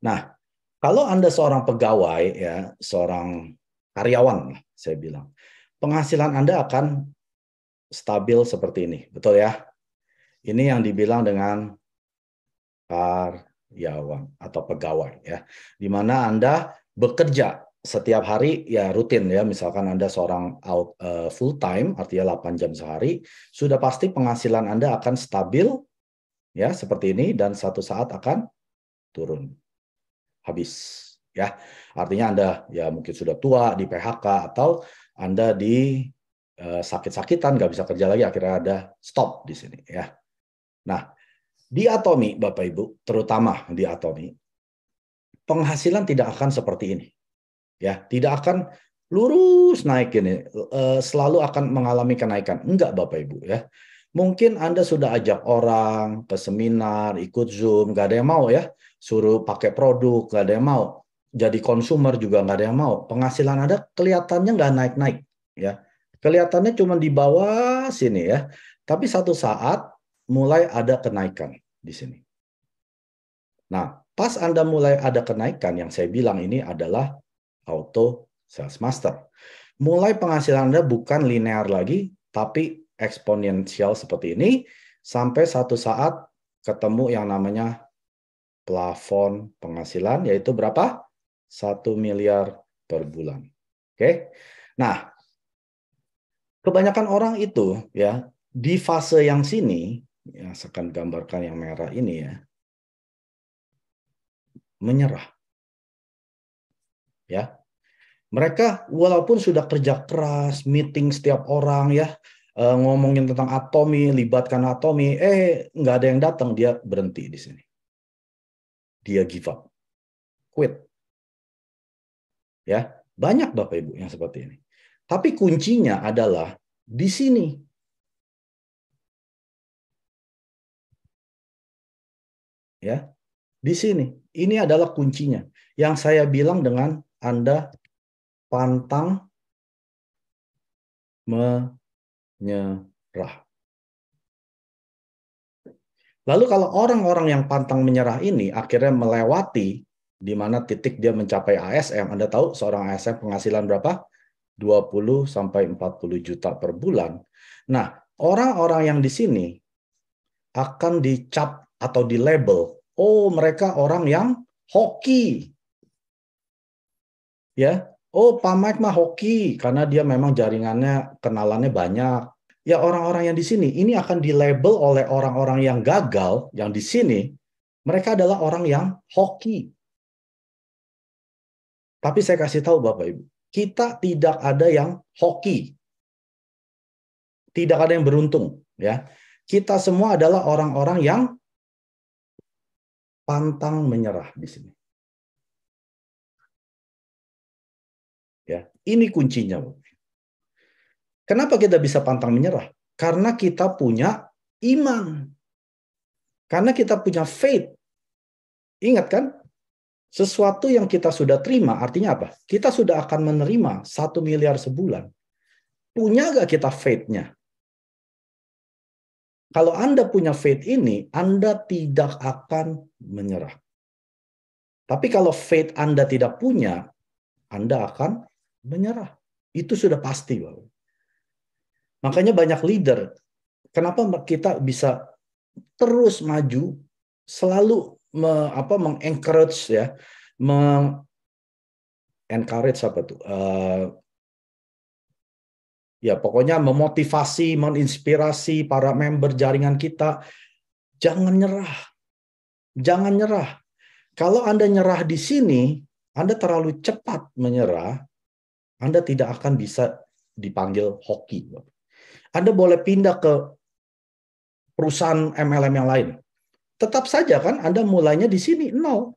Speaker 1: Nah, kalau Anda seorang pegawai ya, seorang karyawan, saya bilang, penghasilan Anda akan stabil seperti ini, betul ya? Ini yang dibilang dengan karyawan atau pegawai ya, di mana Anda bekerja setiap hari ya rutin ya, misalkan Anda seorang full time, artinya 8 jam sehari, sudah pasti penghasilan Anda akan stabil ya seperti ini dan satu saat akan turun. Habis ya. Artinya Anda ya mungkin sudah tua di PHK atau Anda di sakit-sakitan nggak bisa kerja lagi, akhirnya ada stop di sini ya. Nah, di Atomy Bapak Ibu, terutama di Atomy, penghasilan tidak akan seperti ini. Ya, tidak akan lurus naik ini, selalu akan mengalami kenaikan. Enggak Bapak Ibu ya. Mungkin Anda sudah ajak orang ke seminar, ikut Zoom, nggak ada yang mau ya. Suruh pakai produk, nggak ada yang mau. Jadi konsumer juga nggak ada yang mau. Penghasilan Anda kelihatannya nggak naik-naik. Ya. Kelihatannya cuma di bawah sini ya. Tapi satu saat mulai ada kenaikan di sini. Nah, pas Anda mulai ada kenaikan, yang saya bilang ini adalah auto sales master. Mulai penghasilan Anda bukan linear lagi, tapi eksponensial seperti ini, sampai satu saat ketemu yang namanya plafon penghasilan, yaitu berapa? 1 miliar per bulan. Oke. Nah, kebanyakan orang itu ya di fase yang sini, yang saya akan gambarkan yang merah ini ya, menyerah. Ya. Mereka walaupun sudah kerja keras, meeting setiap orang ya, ngomongin tentang Atomy, libatkan Atomy, nggak ada yang datang, dia berhenti di sini. Dia give up, quit. Ya, banyak Bapak Ibu yang seperti ini. Tapi kuncinya adalah di sini. Ya, di sini. Ini adalah kuncinya. Yang saya bilang dengan Anda pantang menyerah. Lalu kalau orang-orang yang pantang menyerah ini akhirnya melewati di mana titik dia mencapai ASM, Anda tahu seorang ASM penghasilan berapa? 20 sampai 40 juta per bulan. Nah, orang-orang yang di sini akan dicap atau di label, oh mereka orang yang hoki. Ya, oh Pak Mike mah hoki karena dia memang jaringannya, kenalannya banyak. Ya orang-orang yang di sini ini akan dilabel oleh orang-orang yang gagal, yang di sini mereka adalah orang yang hoki. Tapi saya kasih tahu Bapak Ibu, kita tidak ada yang hoki. Tidak ada yang beruntung, ya. Kita semua adalah orang-orang yang pantang menyerah di sini. Ya, ini kuncinya, Bapak. Kenapa kita bisa pantang menyerah? Karena kita punya iman. Karena kita punya faith. Ingat kan? Sesuatu yang kita sudah terima, artinya apa? Kita sudah akan menerima 1 miliar sebulan. Punya nggak kita faith-nya? Kalau Anda punya faith ini, Anda tidak akan menyerah. Tapi kalau faith Anda tidak punya, Anda akan menyerah. Itu sudah pasti, Bapak. Makanya banyak leader, kenapa kita bisa terus maju, selalu mengencourage ya, encourage apa tuh? Ya pokoknya memotivasi, menginspirasi para member jaringan kita. Jangan nyerah. Jangan nyerah. Kalau Anda nyerah di sini, Anda terlalu cepat menyerah, Anda tidak akan bisa dipanggil hoki. Anda boleh pindah ke perusahaan MLM yang lain. Tetap saja kan Anda mulainya di sini, nol.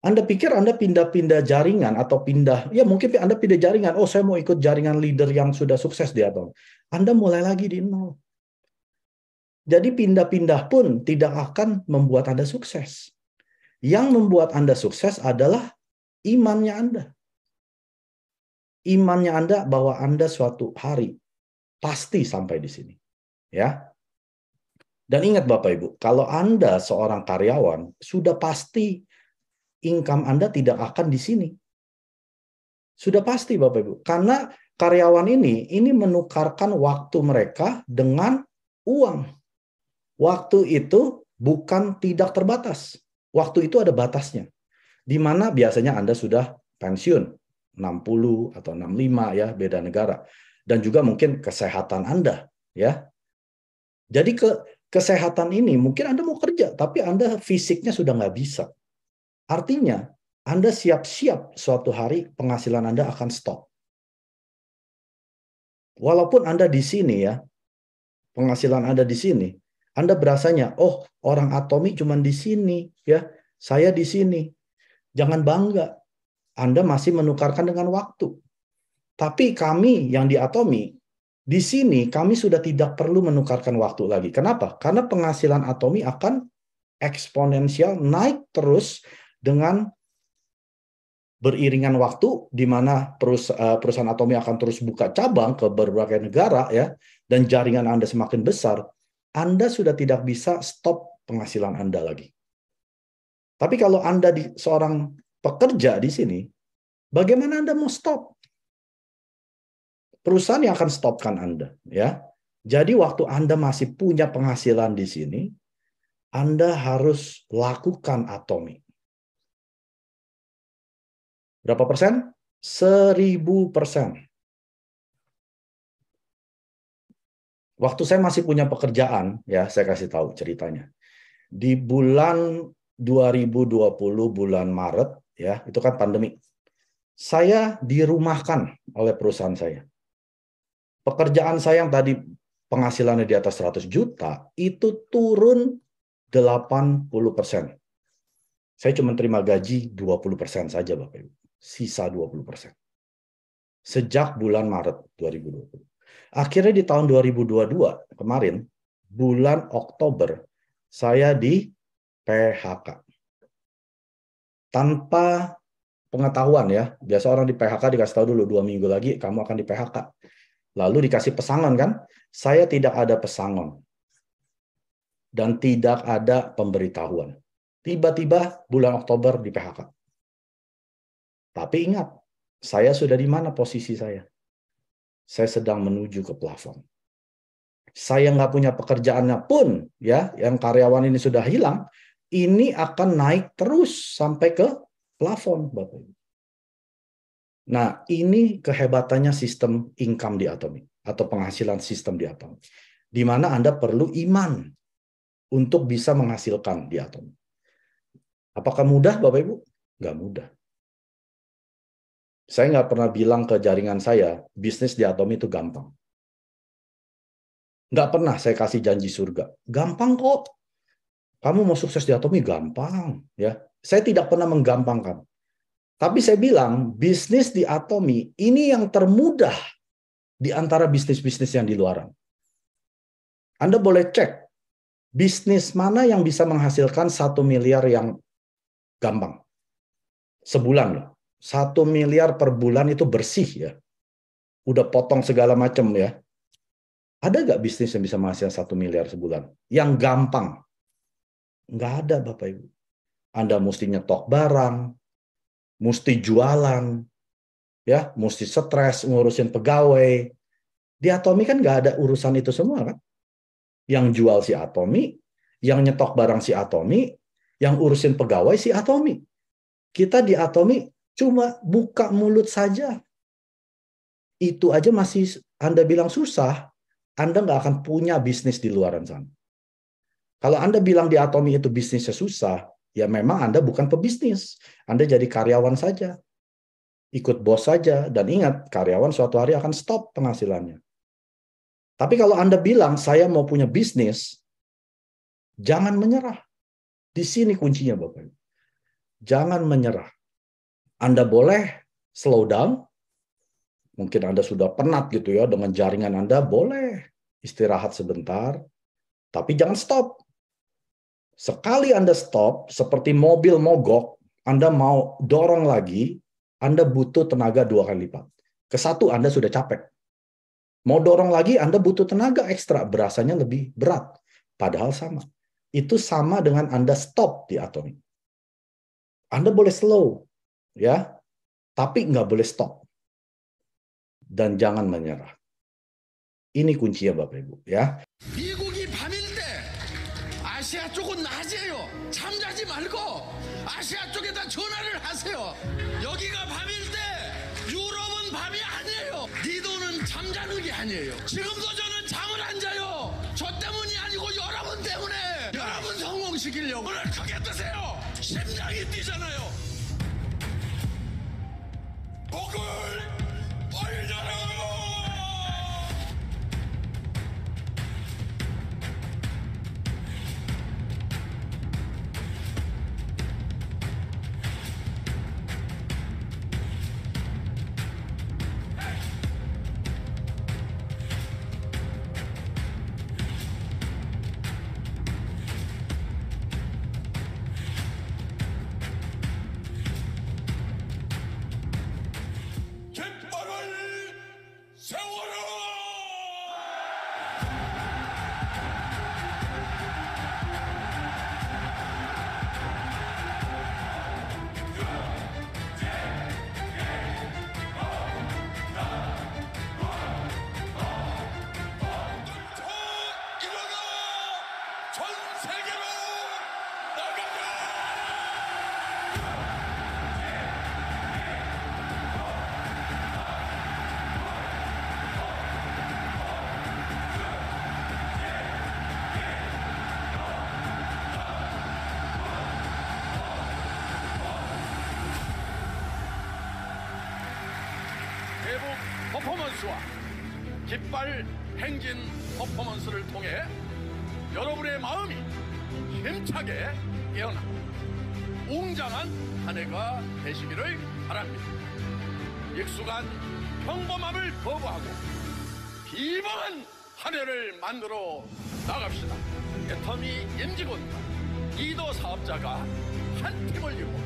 Speaker 1: Anda pikir Anda pindah-pindah jaringan atau pindah, ya mungkin Anda pindah jaringan, oh saya mau ikut jaringan leader yang sudah sukses di atom. Anda mulai lagi di nol. Jadi pindah-pindah pun tidak akan membuat Anda sukses. Yang membuat Anda sukses adalah imannya Anda. Imannya Anda bahwa Anda suatu hari pasti sampai di sini. Ya. Dan ingat Bapak Ibu, kalau Anda seorang karyawan, sudah pasti income Anda tidak akan di sini. Sudah pasti Bapak Ibu. Karena karyawan ini menukarkan waktu mereka dengan uang. Waktu itu bukan tidak terbatas. Waktu itu ada batasnya. Di mana biasanya Anda sudah pensiun, 60 atau 65 ya, beda negara. Dan juga mungkin kesehatan Anda, ya. Jadi kesehatan ini mungkin Anda mau kerja, tapi Anda fisiknya sudah nggak bisa. Artinya, Anda siap-siap suatu hari penghasilan Anda akan stop. Walaupun Anda di sini ya, penghasilan Anda di sini, Anda berasanya, oh orang Atomi cuma di sini, ya, saya di sini. Jangan bangga, Anda masih menukarkan dengan waktu. Tapi kami yang di Atomi, di sini kami sudah tidak perlu menukarkan waktu lagi. Kenapa? Karena penghasilan Atomi akan eksponensial naik terus dengan beriringan waktu, di mana perusahaan Atomi akan terus buka cabang ke berbagai negara, ya, dan jaringan Anda semakin besar, Anda sudah tidak bisa stop penghasilan Anda lagi. Tapi kalau Anda seorang pekerja di sini, bagaimana Anda mau stop? Perusahaan yang akan stopkan Anda, ya. Jadi waktu Anda masih punya penghasilan di sini, Anda harus lakukan Atomi. Berapa persen? 1000%. Waktu saya masih punya pekerjaan, ya saya kasih tahu ceritanya. Di bulan 2020 bulan Maret, ya itu kan pandemi. Saya dirumahkan oleh perusahaan saya. Pekerjaan saya yang tadi penghasilannya di atas 100 juta, itu turun 80%. Saya cuma terima gaji 20% saja, Bapak Ibu. Sisa 20%. Sejak bulan Maret 2020. Akhirnya di tahun 2022, kemarin, bulan Oktober, saya di PHK. Tanpa pengetahuan ya, biasa orang di PHK dikasih tahu dulu 2 minggu lagi kamu akan di PHK. Lalu dikasih pesangon kan? Saya tidak ada pesangon. Dan tidak ada pemberitahuan. Tiba-tiba bulan Oktober di PHK. Tapi ingat, saya sudah di mana posisi saya? Saya sedang menuju ke plafon. Saya nggak punya pekerjaannya pun, ya, yang karyawan ini sudah hilang, ini akan naik terus sampai ke plafon, Bapak Ibu. Nah, ini kehebatannya sistem income di Atomi, atau penghasilan sistem di Atomi. Di mana Anda perlu iman untuk bisa menghasilkan di Atomi. Apakah mudah, Bapak Ibu? Nggak mudah. Saya nggak pernah bilang ke jaringan saya, bisnis di Atomi itu gampang. Nggak pernah saya kasih janji surga. Gampang kok. Kamu mau sukses di Atomi gampang. Ya, saya tidak pernah menggampangkan. Tapi saya bilang, bisnis di Atomi ini yang termudah di antara bisnis-bisnis yang di luaran. Anda boleh cek, bisnis mana yang bisa menghasilkan 1 miliar yang gampang. Sebulan loh. 1 miliar per bulan itu bersih ya. Udah potong segala macam ya. Ada nggak bisnis yang bisa menghasilkan 1 miliar sebulan? Yang gampang. Nggak ada Bapak Ibu. Anda mesti nyetok barang, mesti jualan, ya, mesti stres ngurusin pegawai. Di Atomi kan nggak ada urusan itu semua kan. Yang jual si Atomi, yang nyetok barang si Atomi, yang urusin pegawai si Atomi. Kita di Atomi Cuma buka mulut saja. Itu aja masih Anda bilang susah, Anda nggak akan punya bisnis di luar sana. Kalau Anda bilang di Atomy itu bisnisnya susah, ya memang Anda bukan pebisnis. Anda jadi karyawan saja. Ikut bos saja. Dan ingat, karyawan suatu hari akan stop penghasilannya. Tapi kalau Anda bilang, saya mau punya bisnis, jangan menyerah. Di sini kuncinya, Bapak. Jangan menyerah. Anda boleh slow down. Mungkin Anda sudah penat gitu ya dengan jaringan Anda, boleh istirahat sebentar. Tapi jangan stop. Sekali Anda stop, seperti mobil mogok, Anda mau dorong lagi, Anda butuh tenaga 2 kali lipat. Ke-1 Anda sudah capek. Mau dorong lagi, Anda butuh tenaga ekstra, berasanya lebih berat. Padahal sama. Itu sama dengan Anda stop di Atomy. Anda boleh slow, ya, tapi nggak boleh stop. Dan jangan menyerah. Ini kuncinya Bapak Ibu, ya.
Speaker 2: 미국이 밤일 때 아시아 쪽은 낮이에요. 잠자지 말고 아시아 쪽에다 전화를 하세요. 여기가 밤일 때 유럽은 밤이 아니에요. 니도는 잠자는 게 아니에요. 지금도 저는 잠을 안 자요. 저 때문이 아니고 여러분 때문에. 여러분 성공시키려고. 오늘 크게 뜨세요. 심장이 뛰잖아요. 복을 올려라. 대북 퍼포먼스와 깃발 행진 퍼포먼스를 통해 여러분의 마음이 힘차게 깨어나 웅장한 한 해가 되시기를 바랍니다. 익숙한 평범함을 거부하고 비범한 한 해를 만들어 나갑시다. 애터미 임직원과 이도 사업자가 한 팀을 이루고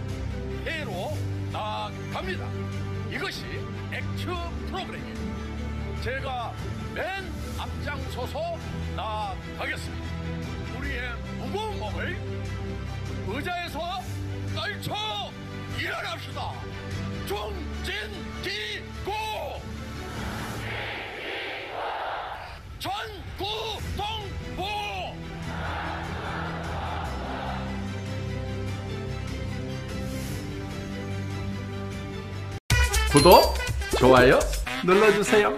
Speaker 2: 해로 나아갑니다. 이것이 액츠 프로그램이에요. 제가 맨 앞장서서 나아가겠습니다. 우리의 무거운 몸을 의자에서 떨쳐 일어납시다. 중진기고 전구동보.
Speaker 3: 구독, 좋아요 눌러주세요.